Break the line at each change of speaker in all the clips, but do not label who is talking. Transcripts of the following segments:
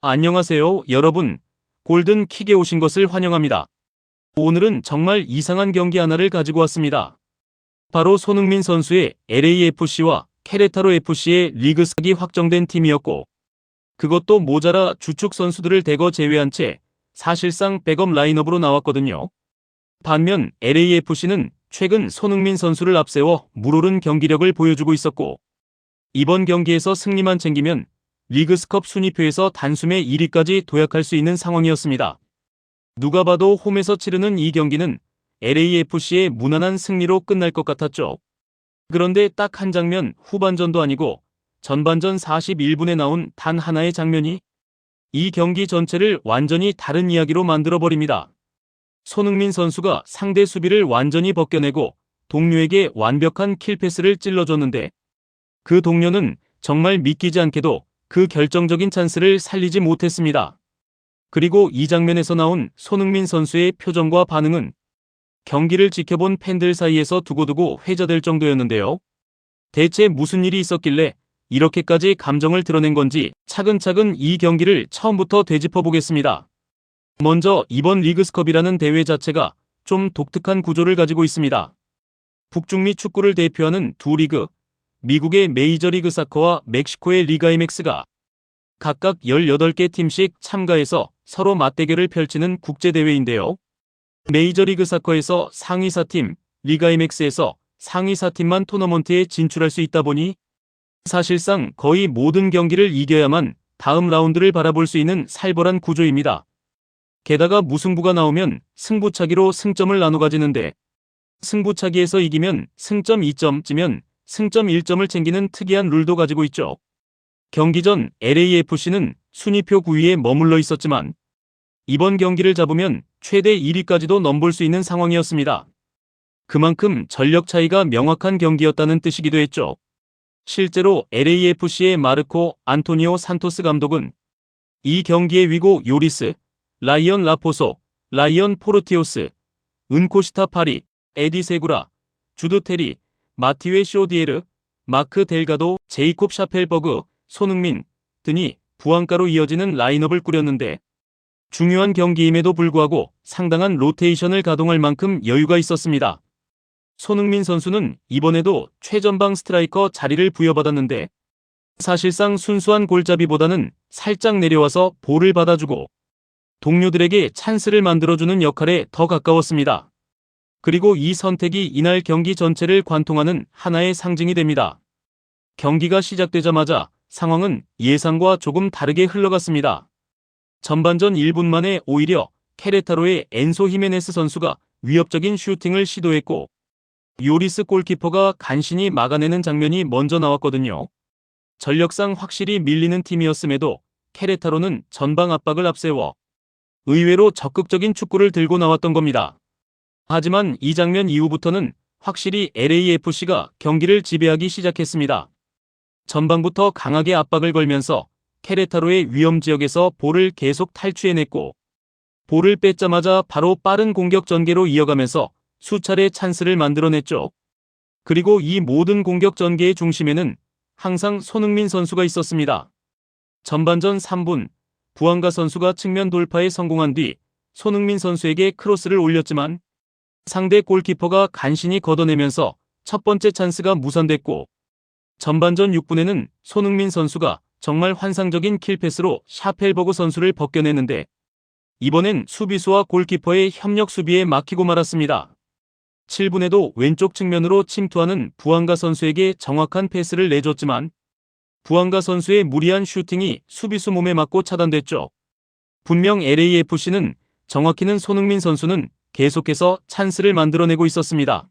안녕하세요, 여러분. 골든킥에 오신 것을 환영합니다. 오늘은 정말 이상한 경기 하나를 가지고 왔습니다. 바로 손흥민 선수의 LAFC와 케레타로 FC의 리그 스탁이 확정된 팀이었고, 그것도 모자라 주축 선수들을 대거 제외한 채 사실상 백업 라인업으로 나왔거든요. 반면 LAFC는 최근 손흥민 선수를 앞세워 물오른 경기력을 보여주고 있었고, 이번 경기에서 승리만 챙기면 리그스컵 순위표에서 단숨에 1위까지 도약할 수 있는 상황이었습니다. 누가 봐도 홈에서 치르는 이 경기는 LAFC의 무난한 승리로 끝날 것 같았죠. 그런데 딱 한 장면, 후반전도 아니고 전반전 41분에 나온 단 하나의 장면이 이 경기 전체를 완전히 다른 이야기로 만들어버립니다. 손흥민 선수가 상대 수비를 완전히 벗겨내고 동료에게 완벽한 킬패스를 찔러줬는데, 그 동료는 정말 믿기지 않게도 그 결정적인 찬스를 살리지 못했습니다. 그리고 이 장면에서 나온 손흥민 선수의 표정과 반응은 경기를 지켜본 팬들 사이에서 두고두고 회자될 정도였는데요. 대체 무슨 일이 있었길래 이렇게까지 감정을 드러낸 건지 차근차근 이 경기를 처음부터 되짚어 보겠습니다. 먼저 이번 리그스컵이라는 대회 자체가 좀 독특한 구조를 가지고 있습니다. 북중미 축구를 대표하는 두 리그, 미국의 메이저리그 사커와 멕시코의 리가 MX가 각각 18개 팀씩 참가해서 서로 맞대결을 펼치는 국제대회인데요. 메이저리그 사커에서 상위 4팀, 리가 MX에서 상위 4팀만 토너먼트에 진출할 수 있다 보니 사실상 거의 모든 경기를 이겨야만 다음 라운드를 바라볼 수 있는 살벌한 구조입니다. 게다가 무승부가 나오면 승부차기로 승점을 나눠 가지는데, 승부차기에서 이기면 승점 2점, 찌면 승점 1점을 챙기는 특이한 룰도 가지고 있죠. 경기 전 LAFC는 순위표 9위에 머물러 있었지만 이번 경기를 잡으면 최대 1위까지도 넘볼 수 있는 상황이었습니다. 그만큼 전력 차이가 명확한 경기였다는 뜻이기도 했죠. 실제로 LAFC의 마르코 안토니오 산토스 감독은 이 경기의 위고 요리스, 라이언 라포소, 라이언 포르티오스, 은코시타 파리, 에디 세구라, 주드 테리, 마티웨 쇼디에르, 마크 델가도, 제이콥 샤펠버그, 손흥민 등이 부안가로 이어지는 라인업을 꾸렸는데, 중요한 경기임에도 불구하고 상당한 로테이션을 가동할 만큼 여유가 있었습니다. 손흥민 선수는 이번에도 최전방 스트라이커 자리를 부여받았는데, 사실상 순수한 골잡이보다는 살짝 내려와서 볼을 받아주고 동료들에게 찬스를 만들어주는 역할에 더 가까웠습니다. 그리고 이 선택이 이날 경기 전체를 관통하는 하나의 상징이 됩니다. 경기가 시작되자마자 상황은 예상과 조금 다르게 흘러갔습니다. 전반전 1분 만에 오히려 케레타로의 엔소 히메네스 선수가 위협적인 슈팅을 시도했고, 요리스 골키퍼가 간신히 막아내는 장면이 먼저 나왔거든요. 전력상 확실히 밀리는 팀이었음에도 케레타로는 전방 압박을 앞세워 의외로 적극적인 축구를 들고 나왔던 겁니다. 하지만 이 장면 이후부터는 확실히 LAFC가 경기를 지배하기 시작했습니다. 전방부터 강하게 압박을 걸면서 케레타로의 위험 지역에서 볼을 계속 탈취해냈고, 볼을 뺏자마자 바로 빠른 공격 전개로 이어가면서 수차례 찬스를 만들어냈죠. 그리고 이 모든 공격 전개의 중심에는 항상 손흥민 선수가 있었습니다. 전반전 3분, 부안가 선수가 측면 돌파에 성공한 뒤 손흥민 선수에게 크로스를 올렸지만 상대 골키퍼가 간신히 걷어내면서 첫 번째 찬스가 무산됐고, 전반전 6분에는 손흥민 선수가 정말 환상적인 킬패스로 샤펠버그 선수를 벗겨내는데, 이번엔 수비수와 골키퍼의 협력 수비에 막히고 말았습니다. 7분에도 왼쪽 측면으로 침투하는 부안가 선수에게 정확한 패스를 내줬지만 부안가 선수의 무리한 슈팅이 수비수 몸에 맞고 차단됐죠. 분명 LAFC는 정확히는 손흥민 선수는 계속해서 찬스를 만들어내고 있었습니다.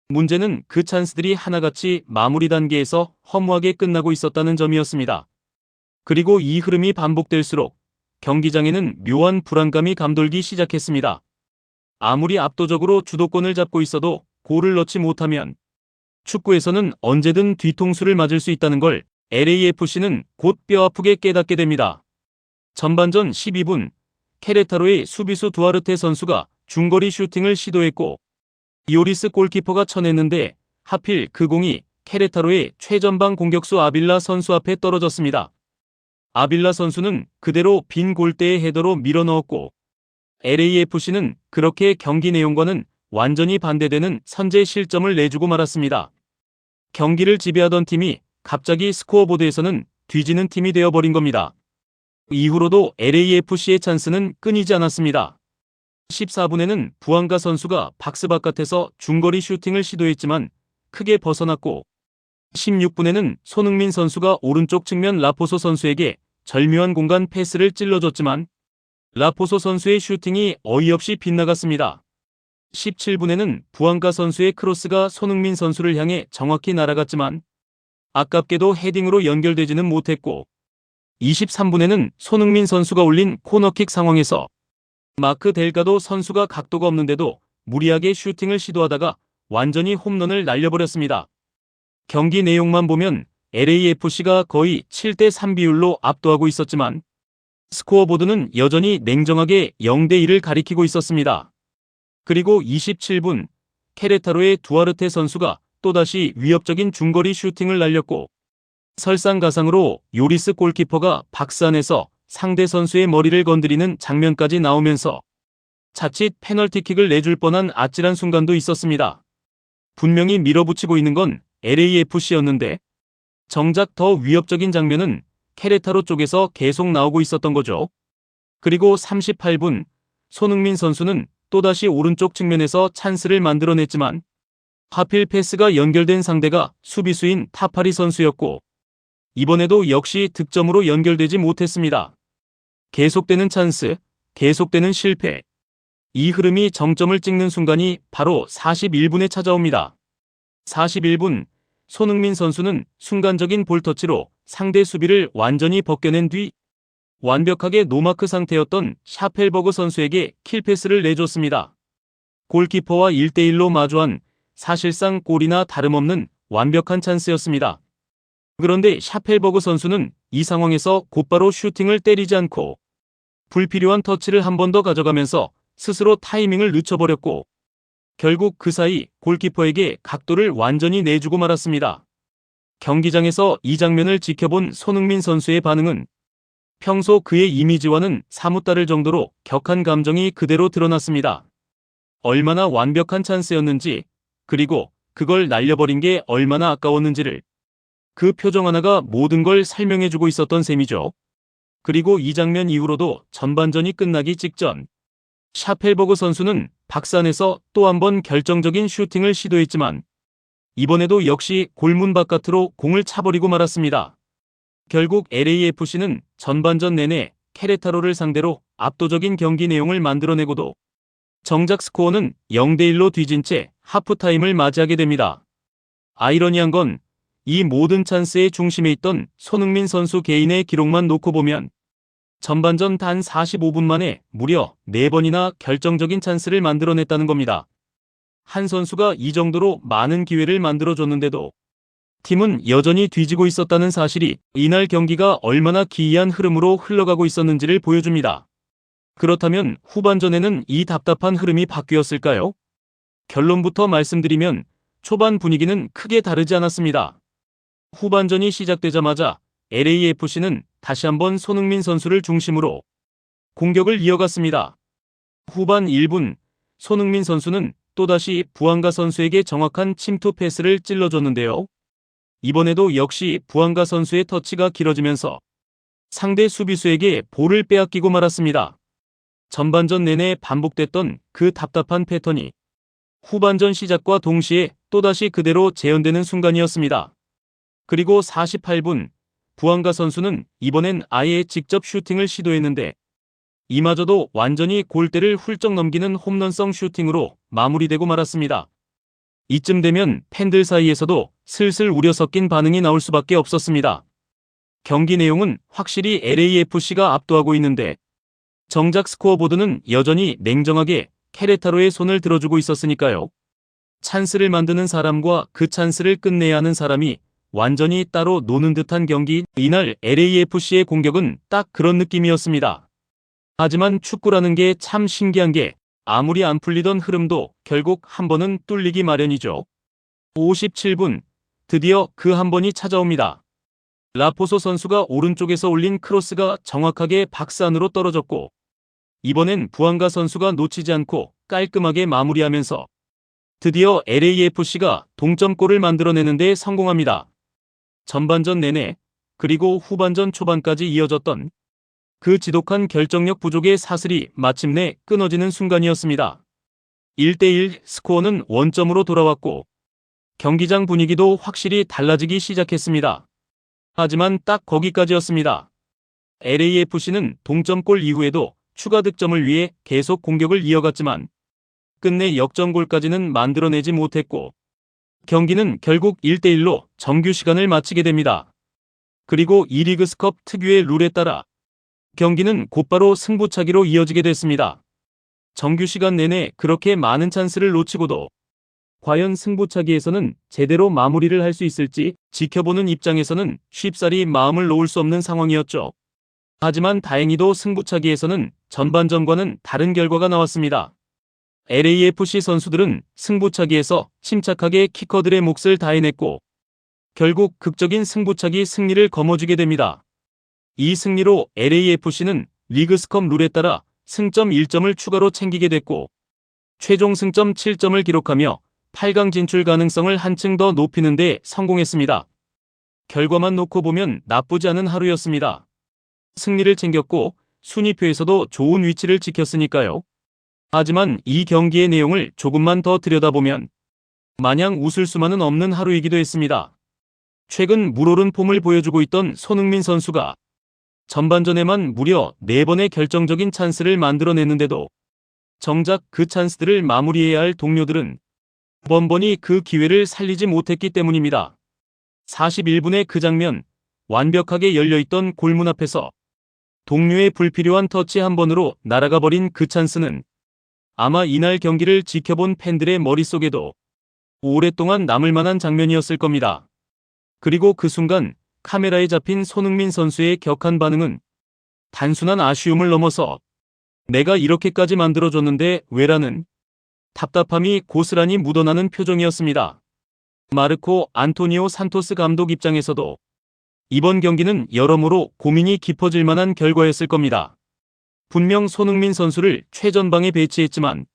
문제는 그 찬스들이 하나같이 마무리 단계에서 허무하게 끝나고 있었다는 점이었습니다. 그리고 이 흐름이 반복될수록 경기장에는 묘한 불안감이 감돌기 시작했습니다. 아무리 압도적으로 주도권을 잡고 있어도 골을 넣지 못하면 축구에서는 언제든 뒤통수를 맞을 수 있다는 걸 LAFC는 곧 뼈아프게 깨닫게 됩니다. 전반전 12분, 케레타로의 수비수 두아르테 선수가 중거리 슈팅을 시도했고 요리스 골키퍼가 쳐냈는데, 하필 그 공이 케레타로의 최전방 공격수 아빌라 선수 앞에 떨어졌습니다. 아빌라 선수는 그대로 빈 골대에 헤더로 밀어넣었고 LAFC는 그렇게 경기 내용과는 완전히 반대되는 선제 실점을 내주고 말았습니다. 경기를 지배하던 팀이 갑자기 스코어보드에서는 뒤지는 팀이 되어버린 겁니다. 이후로도 LAFC의 찬스는 끊이지 않았습니다. 14분에는 부앙가 선수가 박스 바깥에서 중거리 슈팅을 시도했지만 크게 벗어났고 16분에는 손흥민 선수가 오른쪽 측면 라포소 선수에게 절묘한 공간 패스를 찔러줬지만 라포소 선수의 슈팅이 어이없이 빗나갔습니다. 17분에는 부앙가 선수의 크로스가 손흥민 선수를 향해 정확히 날아갔지만 아깝게도 헤딩으로 연결되지는 못했고 23분에는 손흥민 선수가 올린 코너킥 상황에서 마크 델가도 선수가 각도가 없는데도 무리하게 슈팅을 시도하다가 완전히 홈런을 날려버렸습니다. 경기 내용만 보면 LAFC가 거의 7대3 비율로 압도하고 있었지만 스코어보드는 여전히 냉정하게 0대1을 가리키고 있었습니다. 그리고 27분 케레타로의 두아르테 선수가 또다시 위협적인 중거리 슈팅을 날렸고 설상가상으로 요리스 골키퍼가 박스 안에서 상대 선수의 머리를 건드리는 장면까지 나오면서 자칫 페널티킥을 내줄 뻔한 아찔한 순간도 있었습니다. 분명히 밀어붙이고 있는 건 LAFC였는데 정작 더 위협적인 장면은 케레타로 쪽에서 계속 나오고 있었던 거죠. 그리고 38분 손흥민 선수는 또다시 오른쪽 측면에서 찬스를 만들어냈지만 하필 패스가 연결된 상대가 수비수인 타파리 선수였고 이번에도 역시 득점으로 연결되지 못했습니다. 계속되는 찬스, 계속되는 실패. 이 흐름이 정점을 찍는 순간이 바로 41분에 찾아옵니다. 41분, 손흥민 선수는 순간적인 볼터치로 상대 수비를 완전히 벗겨낸 뒤 완벽하게 노마크 상태였던 샤펠버그 선수에게 킬패스를 내줬습니다. 골키퍼와 1대1로 마주한 사실상 골이나 다름없는 완벽한 찬스였습니다. 그런데 샤펠버그 선수는 이 상황에서 곧바로 슈팅을 때리지 않고 불필요한 터치를 한 번 더 가져가면서 스스로 타이밍을 늦춰버렸고 결국 그 사이 골키퍼에게 각도를 완전히 내주고 말았습니다. 경기장에서 이 장면을 지켜본 손흥민 선수의 반응은 평소 그의 이미지와는 사뭇 다를 정도로 격한 감정이 그대로 드러났습니다. 얼마나 완벽한 찬스였는지 그리고 그걸 날려버린 게 얼마나 아까웠는지를 그 표정 하나가 모든 걸 설명해주고 있었던 셈이죠. 그리고 이 장면 이후로도 전반전이 끝나기 직전 샤펠버그 선수는 박스 안에서 또 한 번 결정적인 슈팅을 시도했지만 이번에도 역시 골문 바깥으로 공을 차버리고 말았습니다. 결국 LAFC는 전반전 내내 케레타로를 상대로 압도적인 경기 내용을 만들어내고도 정작 스코어는 0대1로 뒤진 채 하프타임을 맞이하게 됩니다. 아이러니한 건 이 모든 찬스의 중심에 있던 손흥민 선수 개인의 기록만 놓고 보면 전반전 단 45분 만에 무려 4번이나 결정적인 찬스를 만들어냈다는 겁니다. 한 선수가 이 정도로 많은 기회를 만들어줬는데도 팀은 여전히 뒤지고 있었다는 사실이 이날 경기가 얼마나 기이한 흐름으로 흘러가고 있었는지를 보여줍니다. 그렇다면 후반전에는 이 답답한 흐름이 바뀌었을까요? 결론부터 말씀드리면 초반 분위기는 크게 다르지 않았습니다. 후반전이 시작되자마자 LAFC는 다시 한번 손흥민 선수를 중심으로 공격을 이어갔습니다. 후반 1분 손흥민 선수는 또다시 부앙가 선수에게 정확한 침투 패스를 찔러줬는데요. 이번에도 역시 부앙가 선수의 터치가 길어지면서 상대 수비수에게 볼을 빼앗기고 말았습니다. 전반전 내내 반복됐던 그 답답한 패턴이 후반전 시작과 동시에 또다시 그대로 재현되는 순간이었습니다. 그리고 48분 부앙가 선수는 이번엔 아예 직접 슈팅을 시도했는데 이마저도 완전히 골대를 훌쩍 넘기는 홈런성 슈팅으로 마무리되고 말았습니다. 이쯤 되면 팬들 사이에서도 슬슬 우려 섞인 반응이 나올 수밖에 없었습니다. 경기 내용은 확실히 LAFC가 압도하고 있는데 정작 스코어보드는 여전히 냉정하게 케레타로의 손을 들어주고 있었으니까요. 찬스를 만드는 사람과 그 찬스를 끝내야 하는 사람이 완전히 따로 노는 듯한 경기. 이날 LAFC의 공격은 딱 그런 느낌이었습니다. 하지만 축구라는 게 참 신기한 게 아무리 안 풀리던 흐름도 결국 한 번은 뚫리기 마련이죠. 57분 드디어 그 한 번이 찾아옵니다. 라포소 선수가 오른쪽에서 올린 크로스가 정확하게 박스 안으로 떨어졌고, 이번엔 부앙가 선수가 놓치지 않고 깔끔하게 마무리하면서 드디어 LAFC가 동점골을 만들어내는 데 성공합니다. 전반전 내내 그리고 후반전 초반까지 이어졌던 그 지독한 결정력 부족의 사슬이 마침내 끊어지는 순간이었습니다. 1대1 스코어는 원점으로 돌아왔고 경기장 분위기도 확실히 달라지기 시작했습니다. 하지만 딱 거기까지였습니다. LAFC는 동점골 이후에도 추가 득점을 위해 계속 공격을 이어갔지만 끝내 역전골까지는 만들어내지 못했고 경기는 결국 1대1로 정규 시간을 마치게 됩니다. 그리고 이리그스컵 특유의 룰에 따라 경기는 곧바로 승부차기로 이어지게 됐습니다. 정규 시간 내내 그렇게 많은 찬스를 놓치고도 과연 승부차기에서는 제대로 마무리를 할 수 있을지 지켜보는 입장에서는 쉽사리 마음을 놓을 수 없는 상황이었죠. 하지만 다행히도 승부차기에서는 전반전과는 다른 결과가 나왔습니다. LAFC 선수들은 승부차기에서 침착하게 키커들의 몫을 다해냈고 결국 극적인 승부차기 승리를 거머쥐게 됩니다. 이 승리로 LAFC는 리그스컵 룰에 따라 승점 1점을 추가로 챙기게 됐고 최종 승점 7점을 기록하며 8강 진출 가능성을 한층 더 높이는 데 성공했습니다. 결과만 놓고 보면 나쁘지 않은 하루였습니다. 승리를 챙겼고 순위표에서도 좋은 위치를 지켰으니까요. 하지만 이 경기의 내용을 조금만 더 들여다보면 마냥 웃을 수만은 없는 하루이기도 했습니다. 최근 물오른 폼을 보여주고 있던 손흥민 선수가 전반전에만 무려 4번의 결정적인 찬스를 만들어냈는데도 정작 그 찬스들을 마무리해야 할 동료들은 번번이 그 기회를 살리지 못했기 때문입니다. 41분의 그 장면, 완벽하게 열려있던 골문 앞에서 동료의 불필요한 터치 한 번으로 날아가 버린 그 찬스는 아마 이날 경기를 지켜본 팬들의 머릿속에도 오랫동안 남을 만한 장면이었을 겁니다. 그리고 그 순간 카메라에 잡힌 손흥민 선수의 격한 반응은 단순한 아쉬움을 넘어서 내가 이렇게까지 만들어줬는데 왜라는 답답함이 고스란히 묻어나는 표정이었습니다. 마르코 안토니오 산토스 감독 입장에서도 이번 경기는 여러모로 고민이 깊어질 만한 결과였을 겁니다. 분명 손흥민 선수를 최전방에 배치했지만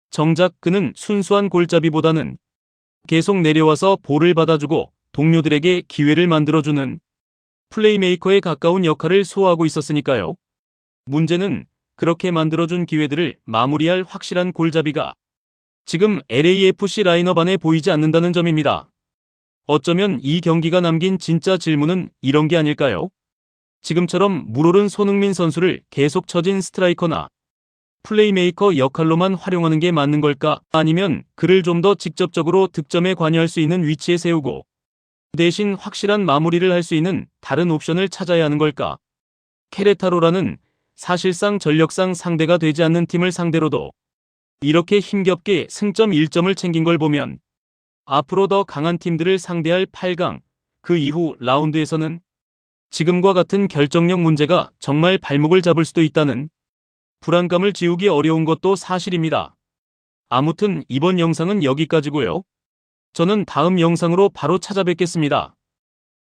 정작 그는 순수한 골잡이보다는 계속 내려와서 볼을 받아주고 동료들에게 기회를 만들어주는 플레이메이커에 가까운 역할을 소화하고 있었으니까요. 문제는 그렇게 만들어준 기회들을 마무리할 확실한 골잡이가 지금 LAFC 라인업 안에 보이지 않는다는 점입니다. 어쩌면 이 경기가 남긴 진짜 질문은 이런 게 아닐까요? 지금처럼 물오른 손흥민 선수를 계속 처진 스트라이커나 플레이메이커 역할로만 활용하는 게 맞는 걸까? 아니면 그를 좀 더 직접적으로 득점에 관여할 수 있는 위치에 세우고 대신 확실한 마무리를 할 수 있는 다른 옵션을 찾아야 하는 걸까? 케레타로라는 사실상 전력상 상대가 되지 않는 팀을 상대로도 이렇게 힘겹게 승점 1점을 챙긴 걸 보면 앞으로 더 강한 팀들을 상대할 8강, 그 이후 라운드에서는 지금과 같은 결정력 문제가 정말 발목을 잡을 수도 있다는 불안감을 지우기 어려운 것도 사실입니다. 아무튼 이번 영상은 여기까지고요. 저는 다음 영상으로 바로 찾아뵙겠습니다.